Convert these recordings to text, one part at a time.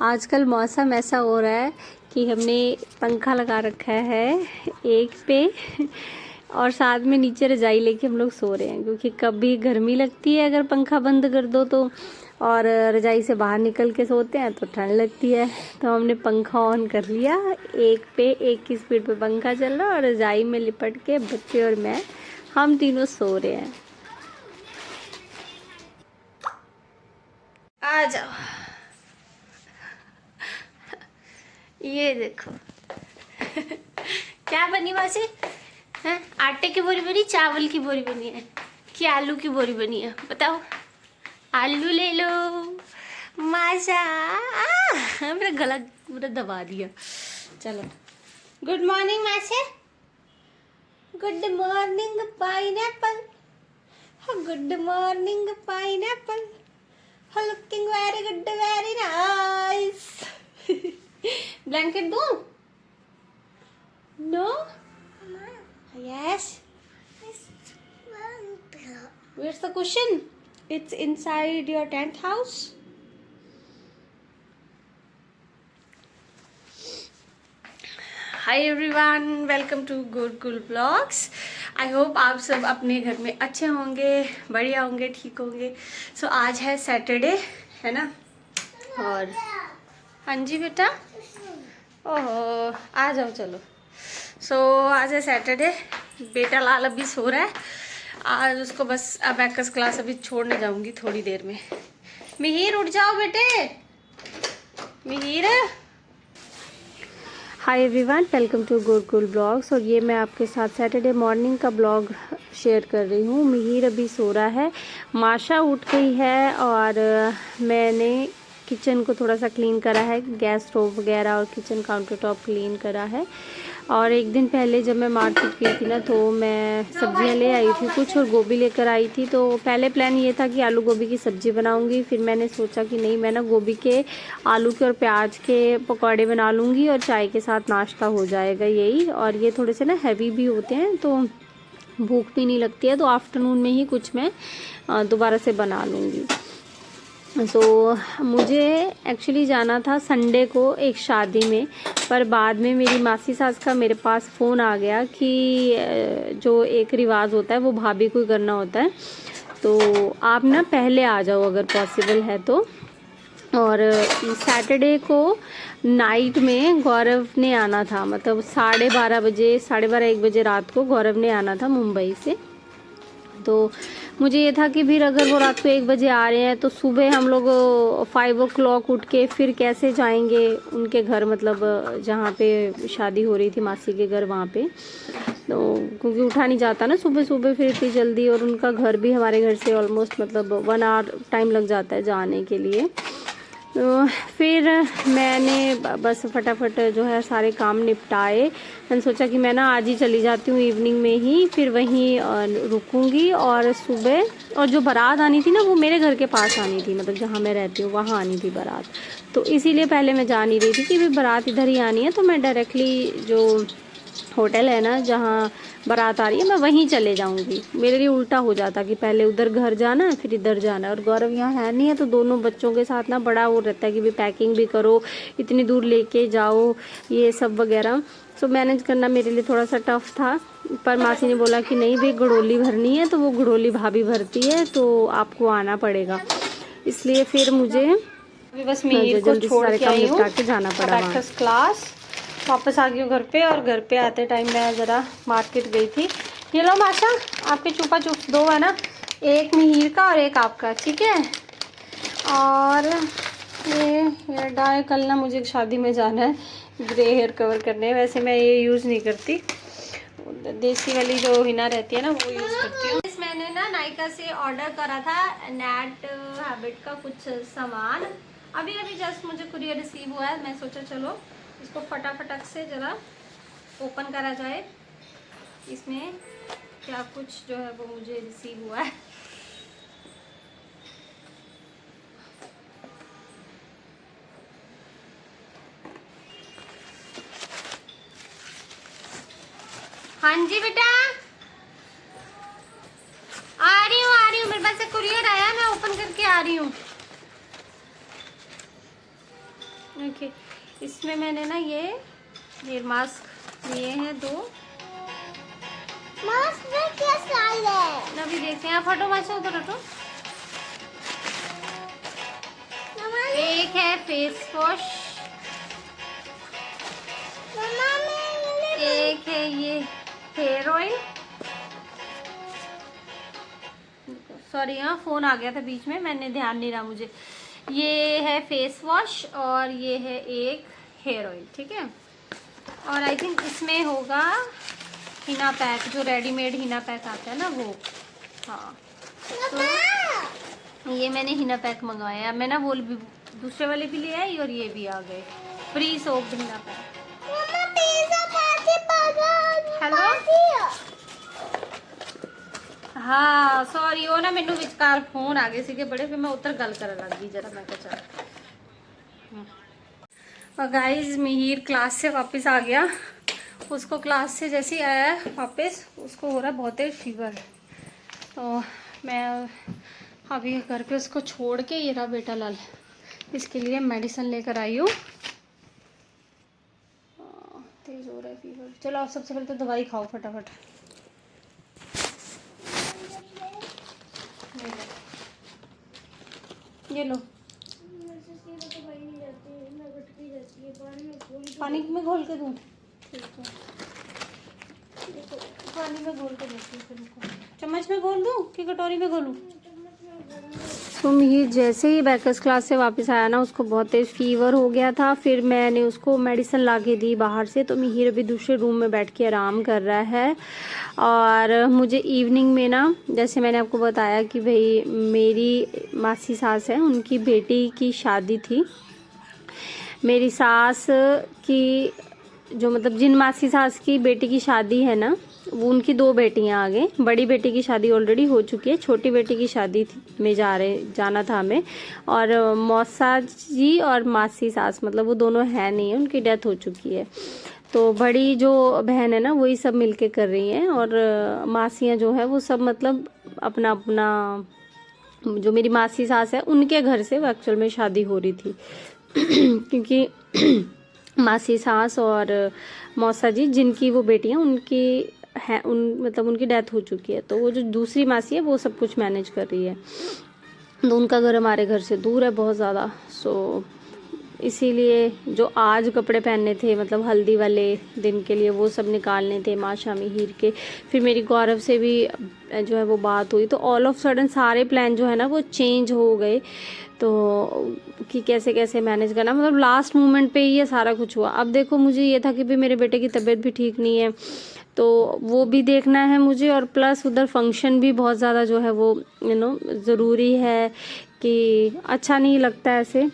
आजकल मौसम ऐसा हो रहा है कि हमने पंखा लगा रखा है एक पे और साथ में नीचे रजाई लेके हम लोग सो रहे हैं, क्योंकि कभी गर्मी लगती है अगर पंखा बंद कर दो तो, और रजाई से बाहर निकल के सोते हैं तो ठंड लगती है। तो हमने पंखा ऑन कर लिया, एक पे एक की स्पीड पे पंखा चल रहा है और रजाई में लिपट के बच्चे और मैं हम तीनों सो रहे हैं। आ जाओ, ये देखो क्या बनी वहां से है। आटे की बोरी बनी, चावल की बोरी बनी है कि आलू की बोरी बनी है, बताओ। आलू ले लो माशा। मेरा गला पूरा दबा दिया। चलो, गुड मॉर्निंग माशा। Good morning pineapple, good morning pineapple, looking very good very nice. Blanket दूं? No? Yes. Where's the cushion? It's inside your tent house. Hi everyone, welcome to Gurukul Vlogs. I hope आप सब अपने घर में अच्छे होंगे, बढ़िया होंगे, ठीक होंगे। So आज है सैटरडे, है ना? और हाँ जी बेटा, ओहो आ जाओ चलो। सो आज है सैटरडे, बेटा लाल अभी सो रहा है। आज उसको बस अबैकस क्लास अभी छोड़ने जाऊंगी थोड़ी देर में। मिहिर उठ जाओ बेटे, Mihir. Hi everyone, welcome to Gurukul blogs. और ये मैं आपके साथ सैटरडे मॉर्निंग का ब्लॉग शेयर कर रही हूँ। मिहिर अभी सो रहा है, माशा उठ गई है और मैंने किचन को थोड़ा सा क्लीन करा है, गैस स्टोव वगैरह और किचन काउंटर टॉप क्लीन करा है। और एक दिन पहले जब मैं मार्केट गई थी ना, तो मैं सब्जियां ले आई थी कुछ और गोभी लेकर आई थी। तो पहले प्लान ये था कि आलू गोभी की सब्जी बनाऊंगी, फिर मैंने सोचा कि नहीं, मैं ना गोभी के, आलू के और प्याज के पकौड़े बना लूँगी और चाय के साथ नाश्ता हो जाएगा यही। और ये थोड़े से ना हैवी भी होते हैं तो भूख भी नहीं लगती है, तो आफ्टरनून में ही कुछ मैं दोबारा से बना लूँगी। मुझे एक्चुअली जाना था संडे को एक शादी में, पर बाद में मेरी मासी सास का मेरे पास फ़ोन आ गया कि जो एक रिवाज होता है वो भाभी को करना होता है, तो आप ना पहले आ जाओ अगर पॉसिबल है तो। और सैटरडे को नाइट में गौरव ने आना था, मतलब 12:30 बजे, 12:30-1 बजे रात को गौरव ने आना था मुंबई से। तो मुझे ये था कि फिर अगर वो रात को 1 बजे आ रहे हैं तो सुबह हम लोग 5 o'clock उठ के फिर कैसे जाएंगे उनके घर, मतलब जहाँ पे शादी हो रही थी मासी के घर वहाँ पे। तो क्योंकि उठा नहीं जाता ना सुबह सुबह फिर इतनी जल्दी, और उनका घर भी हमारे घर से ऑलमोस्ट मतलब 1 hour टाइम लग जाता है जाने के लिए। तो फिर मैंने बस फटाफट जो है सारे काम निपटाए। मैंने सोचा कि मैं ना आज ही चली जाती हूँ इवनिंग में ही, फिर वहीं रुकूंगी। और सुबह, और जो बारात आनी थी ना वो मेरे घर के पास आनी थी, मतलब जहाँ मैं रहती हूँ वहाँ आनी थी बारात। तो इसीलिए पहले मैं जा नहीं रही थी कि बारात इधर ही आनी है, तो मैं डायरेक्टली जो होटल है ना जहाँ बारात आ रही है मैं वहीं चले जाऊंगी। मेरे लिए उल्टा हो जाता कि पहले उधर घर जाना है फिर इधर जाना है। और गौरव यहाँ है नहीं है, तो दोनों बच्चों के साथ ना बड़ा वो रहता है कि भी पैकिंग भी करो, इतनी दूर लेके जाओ, ये सब वगैरह। सो मैनेज करना मेरे लिए थोड़ा सा टफ था। पर मासी ने बोला कि नहीं भाई, गुड़ोली भरनी है तो वो गुड़ोली भाभी भरती है, तो आपको आना पड़ेगा। इसलिए फिर मुझे अभी बस मिहिर को छोड़ के आई हूँ, के जाना पड़ा क्लास। वापस आ गई हूँ घर पे, और घर पे आते टाइम मैं ज़रा मार्केट गई थी। ये लो माशा, आपके चुपा चुप 2 है ना, एक मिहिर का और एक आपका, ठीक है। और ये हेयर डाई, कल ना मुझे शादी में जाना है ग्रे हेयर कवर करने। वैसे मैं ये यूज़ नहीं करती, देसी वाली जो हिना रहती है ना वो यूज़ करती हूँ। मैंने ना नायका से ऑर्डर करा था नैट हैबिट का कुछ सामान, अभी अभी जस्ट मुझे कुरियर रिसीव हुआ है। मैं सोचा चलो इसको फटाफट से ज़रा ओपन करा जाए, इसमें क्या कुछ जो है वो मुझे रिसीव हुआ है। हाँ जी बेटा, आ रही हूँ, मेरे पास एक कुरियर आया, मैं ओपन करके आ रही हूँ। ओके, इसमें मैंने ना ये हेयर मास्क लिए हैं 2। मास्क में क्या स्टाइल है? अभी देखते हैं। फोटो माचा उधर हटो। एक है फेस वॉश, एक है ये हेयर ऑयल। सॉरी हाँ, फोन आ गया था बीच में, मैंने ध्यान नहीं रहा मुझे। ये है फेस वॉश और ये है एक हेयर ऑयल, ठीक है। और आई थिंक इसमें होगा हिना पैक, जो रेडीमेड हिना पैक आता है ना वो। हाँ, तो ये मैंने हिना पैक मंगवाया। मैं ना वो भी दूसरे वाले भी ले आई और ये भी आ गए free soap Hina pack. Hello, हाँ सॉरी, वो ना मैनू विचकार फोन आ गए थे बड़े, फिर मैं उतर गल कर लग गई जरा। मैं कहा चल। और गाइस, मिहिर क्लास से वापस आ गया। उसको क्लास से जैसे ही आया वापस, उसको हो रहा बहुत तेज फीवर। तो मैं अभी घर पे उसको छोड़ के, ये रहा बेटा लाल, इसके लिए मेडिसिन लेकर आई हूँ। तेज हो रहा है फीवर। चलो आप सबसे पहले तो दवाई खाओ फटाफट। ये लो, पानी में घोल के दूँ? पानी में घोल के देती हूँ। चम्मच में घोल दूँ कि कटोरी में घोलूँ? तो मिहिर जैसे ही बैकर्स क्लास से वापस आया ना, उसको बहुत तेज़ फीवर हो गया था। फिर मैंने उसको मेडिसिन ला के दी बाहर से। तो मिहिर अभी दूसरे रूम में बैठ के आराम कर रहा है। और मुझे इवनिंग में ना, जैसे मैंने आपको बताया कि भाई मेरी मासी सास है, उनकी बेटी की शादी थी। मेरी सास की जो मतलब जिन मासी सास की बेटी की शादी है ना, वो उनकी 2 बेटियां आ गई। बड़ी बेटी की शादी ऑलरेडी हो चुकी है, छोटी बेटी की शादी में जाना था हमें। और मौसा जी और मासी सास मतलब वो दोनों है नहीं है, उनकी डेथ हो चुकी है। तो बड़ी जो बहन है ना, वही सब मिलके कर रही हैं। और मासियाँ जो है वो सब मतलब अपना अपना, जो मेरी मासी सास है उनके घर से एक्चुअल में शादी हो रही थी। क्योंकि मासी सास और मौसा जी जिनकी वो बेटियां उनकी है, मतलब उनकी डेथ हो चुकी है। तो वो जो दूसरी मासी है वो सब कुछ मैनेज कर रही है। तो उनका घर हमारे घर से दूर है बहुत ज़्यादा। सो इसीलिए जो आज कपड़े पहनने थे मतलब हल्दी वाले दिन के लिए, वो सब निकालने थे माशा मिहिर के। फिर मेरी गौरव से भी जो है वो बात हुई। तो ऑल ऑफ सडन सारे प्लान जो है ना वो चेंज हो गए। तो कि कैसे कैसे मैनेज करना, मतलब लास्ट मोमेंट पे ये सारा कुछ हुआ। अब देखो, मुझे ये था कि भाई मेरे बेटे की तबीयत भी ठीक नहीं है, तो वो भी देखना है मुझे। और प्लस उधर फंक्शन भी बहुत ज़्यादा जो है वो ज़रूरी है। कि अच्छा नहीं लगता ऐसे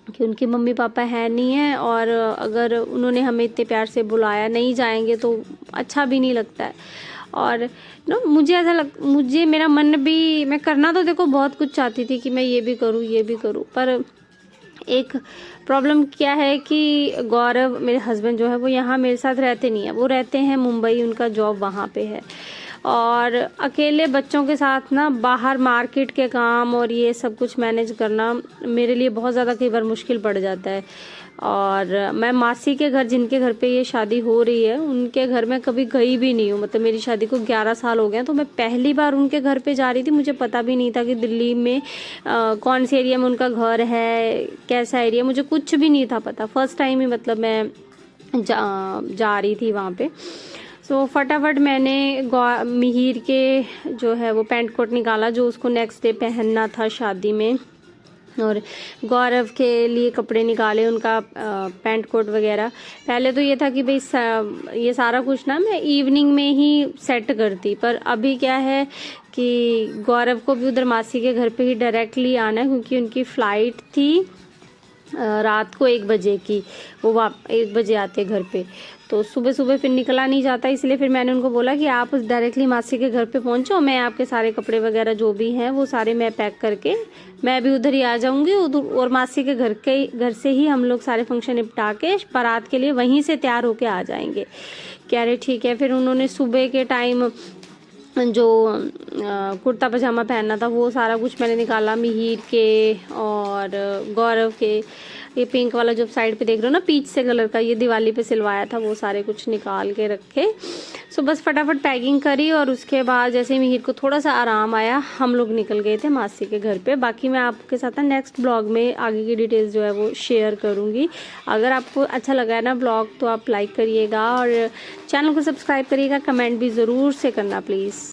कि उनके मम्मी पापा है नहीं है, और अगर उन्होंने हमें इतने प्यार से बुलाया, नहीं जाएंगे तो अच्छा भी नहीं लगता है। और मुझे ऐसा मुझे मेरा मन भी, मैं करना तो देखो बहुत कुछ चाहती थी कि मैं ये भी करूँ ये भी करूँ, पर एक प्रॉब्लम क्या है कि गौरव मेरे हस्बैंड जो है वो यहाँ मेरे साथ रहते नहीं है, वो रहते हैं मुंबई, उनका जॉब वहाँ पे है। और अकेले बच्चों के साथ ना बाहर मार्केट के काम और ये सब कुछ मैनेज करना मेरे लिए बहुत ज़्यादा कई बार मुश्किल पड़ जाता है। और मैं मासी के घर, जिनके घर पे ये शादी हो रही है, उनके घर में कभी गई भी नहीं हूँ। मतलब मेरी शादी को 11 साल हो गए हैं, तो मैं पहली बार उनके घर पे जा रही थी। मुझे पता भी नहीं था कि दिल्ली में कौन से एरिया में उनका घर है, कैसा एरिया, मुझे कुछ भी नहीं था पता। फर्स्ट टाइम ही मतलब मैं जा रही थी वहाँ पे। सो फटाफट मैंने मिहिर के जो है वो पैंट कोट निकाला, जो उसको नेक्स्ट डे पहनना था शादी में। और गौरव के लिए कपड़े निकाले, उनका पैंट कोट वगैरह। पहले तो ये था कि भाई ये सारा कुछ ना मैं इवनिंग में ही सेट करती, पर अभी क्या है कि गौरव को भी उधर मासी के घर पे ही डायरेक्टली आना है, क्योंकि उनकी फ़्लाइट थी रात को 1 बजे की। वो 1 बजे आते घर पे, तो सुबह सुबह फिर निकला नहीं जाता। इसलिए फिर मैंने उनको बोला कि आप डायरेक्टली मासी के घर पे पहुंचो, मैं आपके सारे कपड़े वगैरह जो भी हैं वो सारे मैं पैक करके मैं भी उधर ही आ जाऊंगी। और मासी के घर से ही हम लोग सारे फंक्शन निपटा के बारात के लिए वहीं से तैयार होके आ जाएंगे। कह रहे ठीक है। फिर उन्होंने सुबह के टाइम जो कुर्ता पजामा पहनना था वो सारा कुछ मैंने निकाला, मिहिर के और गौरव के। ये पिंक वाला जो साइड पे देख रहे हो ना, पीच से कलर का, ये दिवाली पे सिलवाया था, वो सारे कुछ निकाल के रखे। सो बस फटाफट पैकिंग करी और उसके बाद जैसे मिहिर को थोड़ा सा आराम आया, हम लोग निकल गए थे मासी के घर पे। बाकी मैं आपके साथ ना नेक्स्ट ब्लॉग में आगे की डिटेल्स जो है वो शेयर करूँगी। अगर आपको अच्छा लगा है ना ब्लॉग तो आप लाइक करिएगा और चैनल को सब्सक्राइब करिएगा, कमेंट भी ज़रूर से करना प्लीज़।